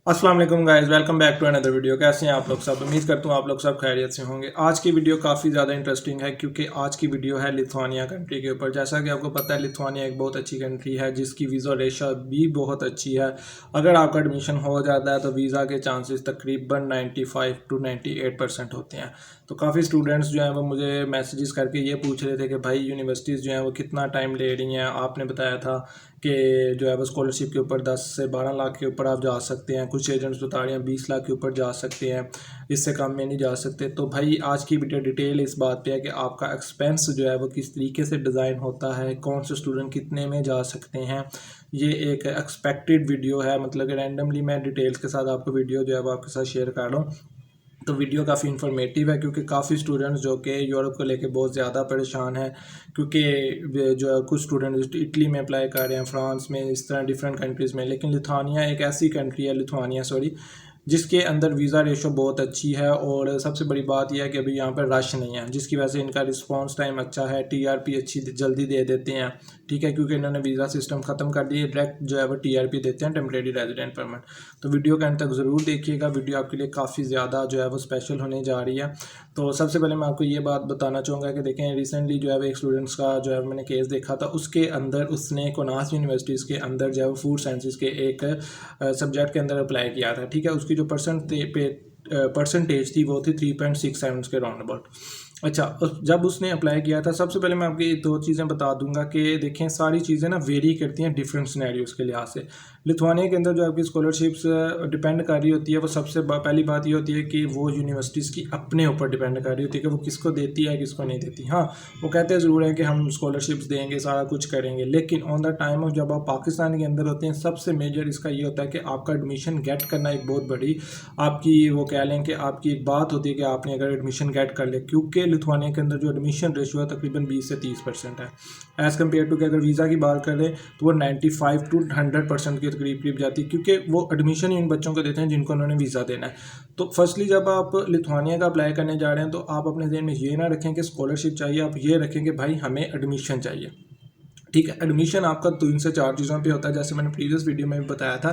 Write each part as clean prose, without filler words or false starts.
अस्सलाम वालेकुम guys, welcome back to another video. कैसे हैं आप लोग सब? उम्मीद करता हूँ आप लोग सब खैरियत से होंगे। आज की वीडियो काफ़ी ज़्यादा इंटरेस्टिंग है क्योंकि आज की वीडियो है लिथुआनिया कंट्री के ऊपर। जैसा कि आपको पता है लिथुआनिया एक बहुत अच्छी कंट्री है जिसकी वीज़ा रेशा भी बहुत अच्छी है। अगर आपका एडमिशन हो जाता है तो वीज़ा के चांसेस तकरीबन 95 to 98% होते हैं। तो काफ़ी स्टूडेंट्स जो हैं वो मुझे मैसेजेस करके ये पूछ रहे थे कि भाई यूनिवर्सिटीज़ जो हैं वो कितना टाइम ले रही हैं। आपने बताया था कि जो है वो स्कॉलरशिप के ऊपर 10 से 12 लाख के ऊपर आप जा सकते हैं। कुछ एजेंट्स बता रहे हैं 20 लाख के ऊपर जा सकते हैं, इससे कम में नहीं जा सकते। तो भाई आज की वीडियो डिटेल इस बात पे है कि आपका एक्सपेंस जो है वो किस तरीके से डिज़ाइन होता है, कौन से स्टूडेंट कितने में जा सकते हैं। ये एक एक्सपेक्टेड वीडियो है, मतलब कि रैंडमली मैं डिटेल्स के साथ आपको वीडियो जो है वो आपके साथ शेयर कर रहा हूँ। तो वीडियो काफ़ी इन्फॉर्मेटिव है क्योंकि काफ़ी स्टूडेंट्स जो कि यूरोप को लेके बहुत ज़्यादा परेशान है क्योंकि जो है कुछ स्टूडेंट इटली में अप्लाई कर रहे हैं, फ्रांस में, इस तरह डिफरेंट कंट्रीज़ में। लेकिन लिथुआनिया एक ऐसी कंट्री है, लिथुआनिया सॉरी, जिसके अंदर वीज़ा रेशो बहुत अच्छी है। और सबसे बड़ी बात यह है कि अभी यहाँ पर रश नहीं है, जिसकी वजह से इनका रिस्पांस टाइम अच्छा है। टीआरपी अच्छी जल्दी दे देते हैं, ठीक है, क्योंकि इन्होंने वीज़ा सिस्टम ख़त्म कर दिया। डायरेक्ट जो है वो टीआरपी देते हैं, टेम्परेरी रेजिडेंट परमिट। तो वीडियो के अंत तक ज़रूर देखिएगा, वीडियो आपके लिए काफ़ी ज़्यादा जो है वो स्पेशल होने जा रही है। तो सबसे पहले मैं आपको ये बात बताना चाहूँगा कि देखें, रिसेंटली जो है वो एक स्टूडेंट्स का जो है मैंने केस देखा था। उसके अंदर उसने कोनास यूनिवर्सिटीज़ के अंदर जो है वो फूड साइंसिस के एक सब्जेक्ट के अंदर अप्लाई किया था, ठीक है। उसकी जो परसेंटेज थी वो थी 3.67 के राउंड अबाउट। अच्छा, जब उसने अप्लाई किया था, सबसे पहले मैं आपको ये दो चीज़ें बता दूंगा कि देखें सारी चीज़ें ना वेरी करती हैं डिफरेंट सिनेरियोज़ के लिहाज से। लिथुआनिया के अंदर जो आपकी स्कॉलरशिप्स डिपेंड कर रही होती है, वो सबसे पहली बात ये होती है कि वो यूनिवर्सिटीज़ की अपने ऊपर डिपेंड कर रही होती है कि वो किसको देती है किसको नहीं देती। हाँ, वो कहते ज़रूर हैं कि हम स्कॉलरशिप्स देंगे, सारा कुछ करेंगे, लेकिन ऑन द टाइम ऑफ जब आप पाकिस्तान के अंदर होते हैं, सबसे मेजर इसका ये होता है कि आपका एडमिशन गेट करना एक बहुत बड़ी आपकी, वो कह लें कि आपकी एक बात होती है कि आपने अगर एडमिशन गेट कर ले, क्योंकि लिथुआनिया के अंदर जो एडमिशन रेशियो है तकरीबन 20 से 30% है, एज़ कम्पेयर टू कि अगर वीज़ा की बात करें तो वो 95 to 100% के करीब जाती है, क्योंकि वो एडमिशन ही उन बच्चों को देते हैं जिनको उन्होंने वीज़ा देना है। तो फर्स्टली जब आप लिथुआनिया का अप्लाई करने जा रहे हैं तो आप अपने ज़हन में ये ना रखें कि स्कॉलरशिप चाहिए, आप ये रखें कि भाई हमें एडमिशन चाहिए, ठीक है। एडमिशन आपका 3 से 4 चीज़ों पे होता है, जैसे मैंने प्रीवियस वीडियो में भी बताया था।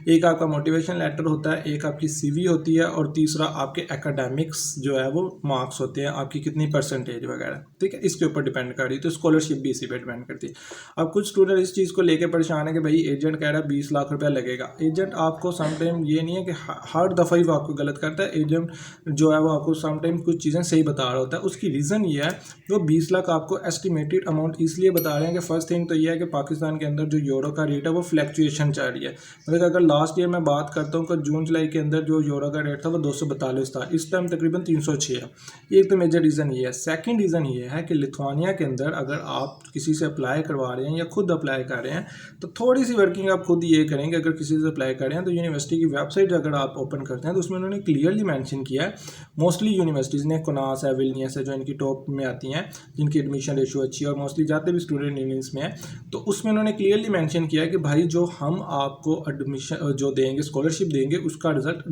एक आपका मोटिवेशन लेटर होता है, एक आपकी सीवी होती है, और तीसरा आपके एकेडमिक्स जो है वो मार्क्स होते हैं, आपकी कितनी परसेंटेज वगैरह, ठीक है, इसके ऊपर डिपेंड कर रही है। तो स्कॉलरशिप भी इसी पे डिपेंड करती है। अब कुछ स्टूडेंट इस चीज़ को लेकर परेशान है कि भाई एजेंट कह रहा है 20 लाख रुपया लगेगा। एजेंट आपको समटाइम ये नहीं है कि हर दफ़ा ही वो आपको गलत करता है। एजेंट जो है वो आपको समटाइम कुछ चीज़ें सही बता रहा होता है। उसकी रीज़न ये है, वो 20 लाख आपको एस्टिमेटेड अमाउंट इसलिए बता रहे हैं कि फर्स्ट थिंग तो यह है कि पाकिस्तान के अंदर जो यूरो का रेट है वो फ्लैक्चुएशन चल रही है। मतलब अगर लास्ट ईयर मैं बात करता हूँ कि जून जुलाई के अंदर जो यूरो का रेट था वो 242 था, इस टाइम तकरीबन 306 है। एक तो मेजर रीज़न ये है। सेकंड रीज़न ये है कि लिथुआनिया के अंदर अगर आप किसी से अप्लाई करवा रहे हैं या खुद अप्लाई कर रहे हैं तो थोड़ी सी वर्किंग आप खुद ये करेंगे। अगर किसी से अप्लाई कर रहे हैं तो यूनिवर्सिटी की वेबसाइट अगर आप ओपन करते हैं तो उसमें उन्होंने क्लियरली मैंशन किया है, मोस्टली यूनिवर्सिटीज़ ने, कोनास है, विल्नियस है, जो इनकी टॉप में आती हैं, जिनकी एडमिशन रेशियो अच्छी है और मोस्टली जाते भी स्टूडेंट यूनियंस में है, तो उसमें उन्होंने क्लियरली मेंशन किया है कि भाई जो हम आपको एडमिशन जो देंगे, स्कॉलरशिप देंगे, उसका रिजल्ट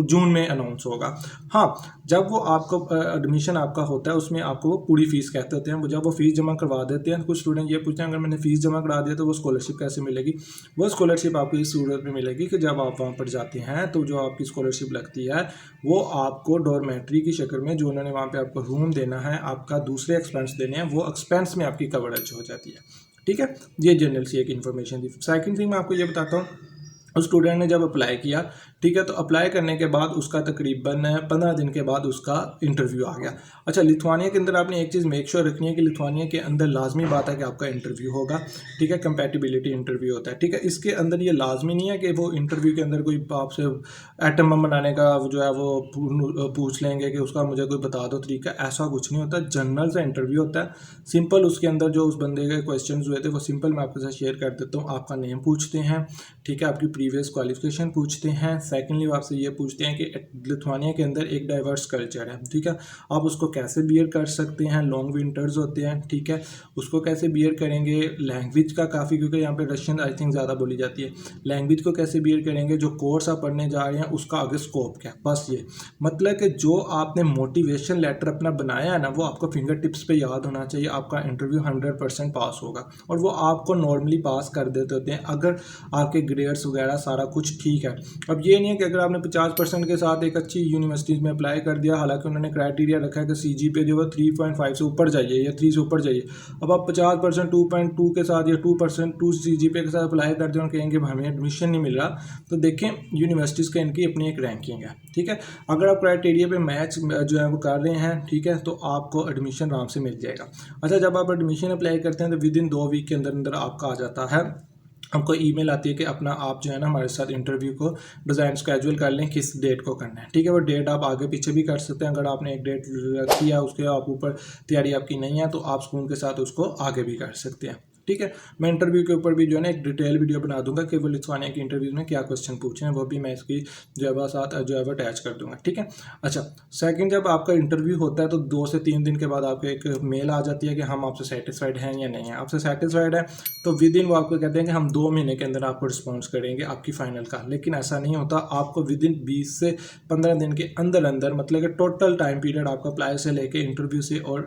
जून में अनाउंस होगा। हाँ, जब वो आपको एडमिशन आपका होता है उसमें आपको वो पूरी फीस कहते होते हैं। जब वो फीस जमा करवा देते हैं, कुछ स्टूडेंट ये पूछते हैं अगर मैंने फीस जमा करा दिया तो वो स्कॉलरशिप कैसे मिलेगी? वो स्कॉलरशिप आपको इस सूरत में मिलेगी कि जब आप वहाँ पर जाते हैं तो जो आपकी स्कॉलरशिप लगती है वो आपको डॉर्मेट्री की शक्ल में, जो उन्होंने वहाँ पे आपको रूम देना है, आपका दूसरे एक्सपेंस देने हैं, वो एक्सपेंस में आपकी कवरेज हो जाती है, ठीक है। ये जनरल सी एक इन्फॉर्मेशन थी। सेकंड थिंग मैं आपको ये बताता हूँ, उस स्टूडेंट ने जब अप्लाई किया, ठीक है, तो अप्लाई करने के बाद उसका तकरीबन 15 दिन के बाद उसका इंटरव्यू आ गया। अच्छा, लिथुआनिया के अंदर आपने एक चीज़ मेक श्योर रखनी है कि लिथुआनिया के अंदर लाजमी बात है कि आपका इंटरव्यू होगा, ठीक है, कंपैटिबिलिटी इंटरव्यू होता है, ठीक है। इसके अंदर ये लाजमी नहीं है कि वो इंटरव्यू के अंदर कोई आपसे एटम बम बनाने का जो है वो पूछ लेंगे कि उसका मुझे कोई बता दो तरीका, ऐसा कुछ नहीं होता। जनरल सा इंटरव्यू होता है, सिंपल। उसके अंदर जो उस बंदे के क्वेश्चन हुए थे वो सिंपल मैं आपके साथ शेयर कर देता हूँ। आपका नेम पूछते हैं, ठीक है, आपकी प्रीवियस क्वालिफिकेशन पूछते हैं। सेकेंडली वो आपसे ये पूछते हैं कि लिथुआनिया के अंदर एक डाइवर्स कल्चर है, ठीक है, आप उसको कैसे बियर कर सकते हैं। लॉन्ग विंटर्स होते हैं, ठीक है, उसको कैसे बियर करेंगे। लैंग्वेज का काफ़ी, क्योंकि यहाँ पे रशियन आई थिंक ज़्यादा बोली जाती है, लैंग्वेज को कैसे बियर करेंगे। जो कोर्स आप पढ़ने जा रहे हैं उसका आगे स्कोप क्या है, बस ये। मतलब कि जो आपने मोटिवेशन लेटर अपना बनाया है ना, वो आपको फिंगर टिप्स पे याद होना चाहिए। आपका इंटरव्यू 100% पास होगा, और वो आपको नॉर्मली पास कर देते होते हैं अगर आपके ग्रेड्स वगैरह सारा कुछ ठीक है। अब ये नहीं है कि अगर आपने 50% के साथ एक अच्छी यूनिवर्सिटीज़ में अप्लाई कर दिया, हालांकि उन्होंने क्राइटेरिया रखा है कि CGPA जो है 3.5 से ऊपर जाइए या 3 से ऊपर जाइए। अब आप 50% 2.2 के साथ या 2% 2 CGPA के साथ अप्लाई कर दें और कहेंगे हमें एडमिशन नहीं मिल रहा, तो देखें यूनिवर्सिटीज़ का इनकी अपनी एक रैंकिंग है, ठीक है। अगर आप क्राइटेरिया पे मैच जो है वो कर रहे हैं, ठीक है, तो आपको एडमिशन आराम से मिल जाएगा। अच्छा, जब आप एडमिशन अप्लाई करते हैं तो विद इन 2 वीक के अंदर अंदर आपका आ जाता है, आपको ईमेल आती है कि अपना आप जो है ना हमारे साथ इंटरव्यू को डिज़ाइन स्केड्यूल कर लें, किस डेट को करना है, ठीक है। वो डेट आप आगे पीछे भी कर सकते हैं। अगर आपने एक डेट रखी है उसके आप ऊपर तैयारी आपकी नहीं है तो आप सुकून के साथ उसको आगे भी कर सकते हैं, ठीक है। मैं इंटरव्यू के ऊपर भी जो है ना एक डिटेल वीडियो बना दूंगा कि वो लिथुआनिया की इंटरव्यू में क्या क्वेश्चन पूछे हैं, वो भी मैं इसकी जो है साथ जो है अटैच कर दूंगा, ठीक है। अच्छा, सेकंड, जब आपका इंटरव्यू होता है तो 2 से 3 दिन के बाद आपको एक मेल आ जाती है कि हम आपसे सेटिस्फाइड हैं या नहीं है। आपसे सेटिस्फाइड है तो विद इन वो आपको कहते हैं कि हम 2 महीने के अंदर आपको रिस्पॉन्स करेंगे आपकी फाइनल का, लेकिन ऐसा नहीं होता। आपको विद इन 20 से 15 दिन के अंदर अंदर, मतलब कि टोटल टाइम पीरियड आपका अप्लाई से लेके इंटरव्यू से और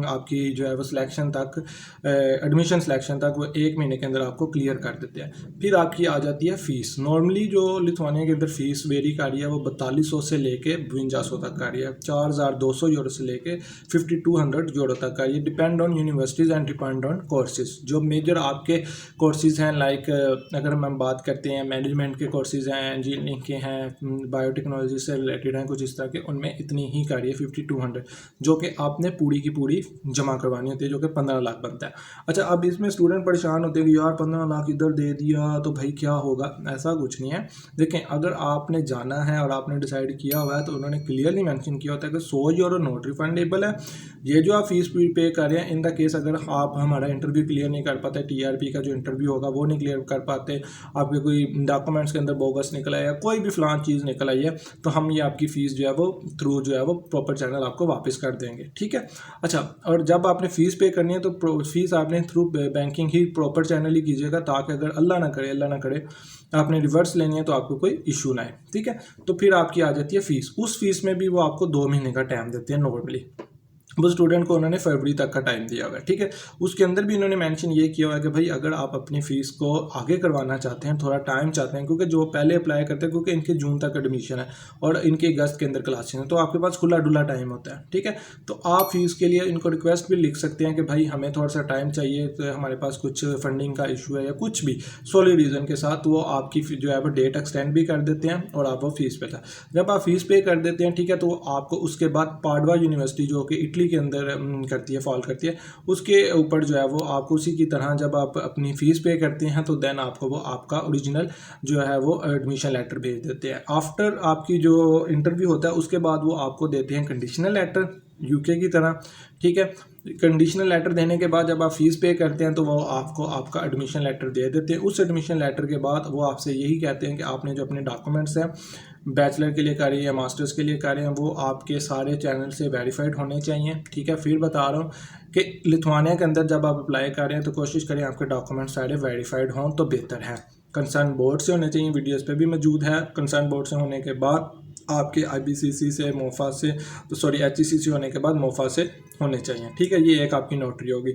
आपकी जो है वो सिलेक्शन तक, एडमिशन सिलेक्शन तक, वो 1 महीने के अंदर आपको क्लियर कर देते हैं। फिर आपकी आ जाती है फीस। नॉर्मली जो लिथुआनिया के अंदर फीस वेरी कर रही है वो 4200 से लेके 5200 तक कर रही है, 4200 यूरो से लेके 5200 यूरो तक का। ये depend on universities and depend on courses. जो मेजर आपके कोर्सेज हैं, लाइक अगर हम बात करते हैं मैनेजमेंट के कोर्सेज हैं, इंजीनियरिंग के हैं, बायोटेक्नोलॉजी से रिलेटेड हैं कुछ इस तरह के, उनमें इतनी ही कर रही है 5200, जो कि आपने पूरी की पूरी जमा करवानी होती है, जो कि 15 लाख बनता है। अच्छा, अब इसमें स्टूडेंट परेशान होते हैं कि यार 15 लाख इधर दे दिया तो भाई क्या होगा। ऐसा कुछ नहीं है। देखें, अगर आपने जाना है और आपने डिसाइड किया हुआ है तो उन्होंने क्लियरली मेंशन किया होता है कि 100 यूरो नॉट रिफंडेबल है। ये जो आप फीस पे कर रहे हैं, इन द केस अगर आप हमारा इंटरव्यू क्लियर नहीं कर पाते, TRP का जो इंटरव्यू होगा वो नहीं क्लियर कर पाते, आपके कोई डॉक्यूमेंट्स के अंदर बोगस निकला है या कोई भी फलान चीज़ निकल आई है, तो हम ये आपकी फ़ीस जो है वो थ्रू जो है वो प्रॉपर चैनल आपको वापस कर देंगे, ठीक है। अच्छा, और जब आपने फ़ीस पे करनी है तो फीस आपने थ्रू बैंकिंग ही प्रॉपर चैनल ही कीजिएगा, ताकि अगर अल्लाह ना करे आपने रिवर्स लेनी है तो आपको कोई इशू ना आए, ठीक है। तो फिर आपकी आ जाती है फ़ीस। उस फीस में भी वो आपको 2 महीने का टाइम देते हैं नॉर्मली। वो स्टूडेंट को उन्होंने फरवरी तक का टाइम दिया हुआ है, ठीक है। उसके अंदर भी इन्होंने मेंशन ये किया हुआ है कि भाई अगर आप अपनी फ़ीस को आगे करवाना चाहते हैं, थोड़ा टाइम चाहते हैं, क्योंकि जो पहले अप्लाई करते हैं, क्योंकि इनके जून तक एडमिशन है और इनके अगस्त के अंदर क्लासेस हैं, तो आपके पास खुला डुला टाइम होता है, ठीक है। तो आप फीस के लिए इनको रिक्वेस्ट भी लिख सकते हैं कि भाई हमें थोड़ा सा टाइम चाहिए, तो हमारे पास कुछ फंडिंग का इशू है या कुछ भी सॉलिड रीज़न के साथ वो आपकी जो है वो डेट एक्सटेंड भी कर देते हैं और आप वो फीस पे था। जब आप फीस पे कर देते हैं, ठीक है, तो आपको उसके बाद पाडवा यूनिवर्सिटी जो कि इटली के अंदर करती है, फॉल करती है, उसके ऊपर जो है वो आपको उसी की तरह जब आप अपनी फ़ीस पे करते हैं तो देन आपको वो आपका ओरिजिनल जो है वो एडमिशन लेटर भेज देते हैं। आफ्टर आपकी जो इंटरव्यू होता है उसके बाद वो आपको देते हैं कंडीशनल लेटर, यूके की तरह, ठीक है। कंडीशनल लेटर देने के बाद जब आप फीस पे करते हैं तो वो आपको आपका एडमिशन लेटर दे देते हैं। उस एडमिशन लेटर के बाद वो आपसे यही कहते हैं कि आपने जो अपने डॉक्यूमेंट्स हैं बैचलर के लिए कर रहे हैं या मास्टर्स के लिए कर रहे हैं, वो आपके सारे चैनल से वेरीफाइड होने चाहिए, ठीक है। फिर बता रहा हूँ कि लिथुआनिया के अंदर जब आप अप्लाई कर रहे हैं तो कोशिश करें आपके डॉक्यूमेंट सारे वेरीफाइड हों तो बेहतर है। कंसर्न बोर्ड से होने चाहिए, वीडियोस पे भी मौजूद है। कंसर्न बोर्ड से होने के बाद आपके IBCC से, मोफा से, तो सॉरी HECC होने के बाद मोफा से होने चाहिए, ठीक है। ये एक आपकी नोटरी होगी,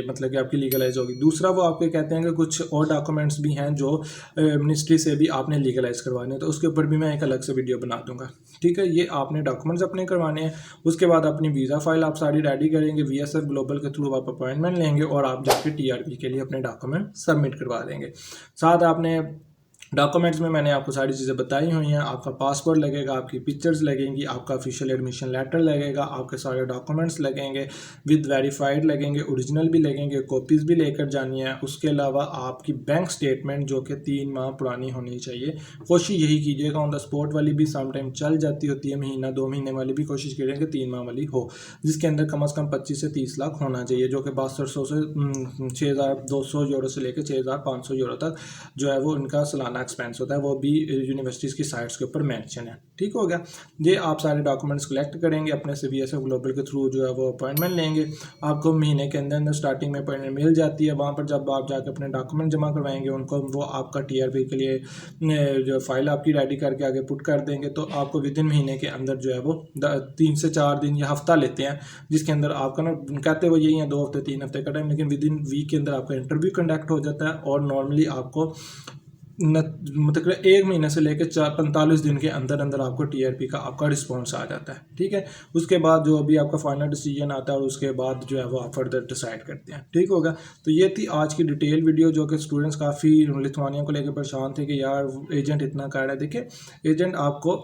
मतलब कि आपकी लीगलाइज होगी। दूसरा वो आपके कहते हैं कि कुछ और डॉक्यूमेंट्स भी हैं जो मिनिस्ट्री से भी आपने लीगलाइज करवाने हैं, तो उसके ऊपर भी मैं एक अलग से वीडियो बना दूंगा, ठीक है। ये आपने डॉक्यूमेंट्स अपने करवाने हैं। उसके बाद अपनी वीज़ा फाइल आप सारी रेडी करेंगे, VSF ग्लोबल के थ्रू आप अपॉइंटमेंट लेंगे और आप जाके TRP के लिए अपने डॉक्यूमेंट सबमिट करवा देंगे। साथ आपने डॉक्यूमेंट्स में मैंने आपको सारी चीज़ें बताई हुई हैं। आपका पासपोर्ट लगेगा, आपकी पिक्चर्स लगेंगी, आपका ऑफिशियल एडमिशन लेटर लगेगा, आपके सारे डॉक्यूमेंट्स लगेंगे, विद वेरीफाइड लगेंगे, ओरिजिनल भी लगेंगे, कॉपीज़ भी लेकर जानी है। उसके अलावा आपकी बैंक स्टेटमेंट जो कि 3 माह पुरानी होनी चाहिए। कोशिश यही कीजिएगा, ऑन द स्पॉट वाली भी समटाइम चल जाती होती है, महीना 2 महीने वाली भी कोशिश कीजिएगा कि 3 माह वाली हो, जिसके अंदर कम से कम 25 से 30 लाख होना चाहिए, जो कि 6200 से 6200 यूरो से लेकर 6500 यूरो तक जो है वो उनका सालाना एक्सपेंस होता है। वो भी यूनिवर्सिटीज़ की साइट्स के ऊपर मेंशन है, ठीक हो गया। ये आप सारे डॉक्यूमेंट्स कलेक्ट करेंगे, अपने से VSF ग्लोबल के थ्रू जो है वो अपॉइंटमेंट लेंगे। आपको महीने के अंदर अंदर स्टार्टिंग में अपॉइंटमेंट मिल जाती है। वहाँ पर जब आप जाकर अपने डॉक्यूमेंट जमा करवाएंगे उनको, वो आपका TRP के लिए जो फाइल आपकी रेडी करके आगे पुट कर देंगे, तो आपको विद इन महीने के अंदर जो है वो 3 से 4 दिन या हफ्ता लेते हैं, जिसके अंदर आपका ना कहते वो यही है 2 हफ्ते 3 हफ्ते का टाइम, लेकिन विद इन वीक के अंदर आपका इंटरव्यू कंडक्ट हो जाता है और नॉर्मली आपको मतलब 1 महीने से लेकर 45 दिन के अंदर अंदर आपको टीआरपी का आपका रिस्पॉन्स आ जाता है। ठीक है, उसके बाद जो अभी आपका फाइनल डिसीजन आता है और उसके बाद जो है वो आप फर्दर डिसाइड करते हैं। ठीक होगा, तो ये थी आज की डिटेल वीडियो जो कि स्टूडेंट्स काफ़ी लिथुआनिया को लेकर परेशान थे कि यार एजेंट इतना कह रहा है। देखिए, एजेंट आपको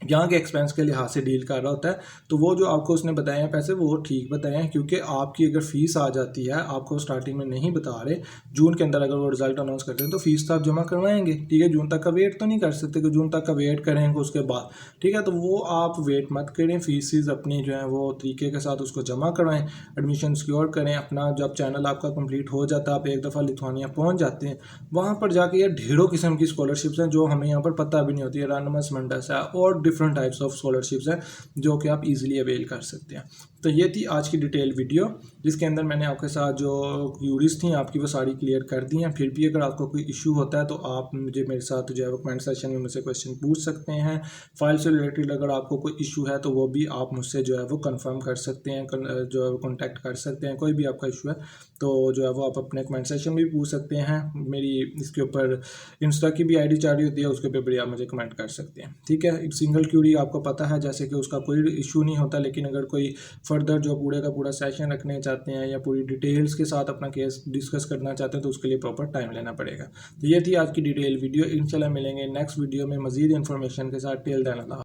यहाँ के एक्सपेंस के लिहाज से डील कर रहा होता है, तो वो जो आपको उसने बताए हैं पैसे वो ठीक बताए हैं, क्योंकि आपकी अगर फीस आ जाती है, आपको स्टार्टिंग में नहीं बता रहे, जून के अंदर अगर वो रिजल्ट अनाउंस करते हैं तो फीस तो आप जमा करवाएंगे। ठीक है, जून तक का वेट तो नहीं कर सकते कि जून तक का वेट करेंगे उसके बाद। ठीक है, तो वो आप वेट मत करें, फीसिस अपनी जो है वो तरीके के साथ उसको जमा करवाएं, एडमिशन सिक्योर करें अपना। जब चैनल आपका कंप्लीट हो जाता है, आप एक दफ़ा लिथुआनिया पहुँच जाते हैं, वहाँ पर जाके ये ढेरों किस्म की स्कॉलरशिप्स हैं जो हमें यहाँ पर पता भी नहीं होती है। रैंडमस मंडस है और डिफरेंट टाइप्स ऑफ स्कॉलरशिप्स हैं जो कि आप इजीली अवेल कर सकते हैं। तो ये थी आज की डिटेल वीडियो, जिसके अंदर मैंने आपके साथ जो क्यूरीज थी आपकी वो सारी क्लियर कर दी हैं। फिर भी अगर आपको कोई इशू होता है तो आप मुझे मेरे साथ जो है वो कमेंट सेक्शन में मुझसे क्वेश्चन पूछ सकते हैं। फाइल से रिलेटेड अगर आपको कोई इशू है तो वो भी आप मुझसे जो है वो कंफर्म कर सकते हैं, जो है वो कॉन्टैक्ट कर सकते हैं। कोई भी आपका इशू है तो जो है वो आप अपने कमेंट सेक्शन में भी पूछ सकते हैं। मेरी इसके ऊपर इंस्टा की भी आईडी जारी होती है, उसके ऊपर भी आप मुझे कमेंट कर सकते हैं। ठीक है, एक सिंगल क्यूरी आपको पता है जैसे कि उसका कोई इशू नहीं होता, लेकिन अगर कोई फर्दर जो पूरे का पूरा सेशन रखने चाहते हैं या पूरी डिटेल्स के साथ अपना केस डिस्कस करना चाहते हैं तो उसके लिए प्रॉपर टाइम लेना पड़ेगा। तो ये थी आज की डिटेल वीडियो। इंशाल्लाह मिलेंगे नेक्स्ट वीडियो में मज़ीद इन्फॉर्मेशन के साथ। टिल देन अल्लाह।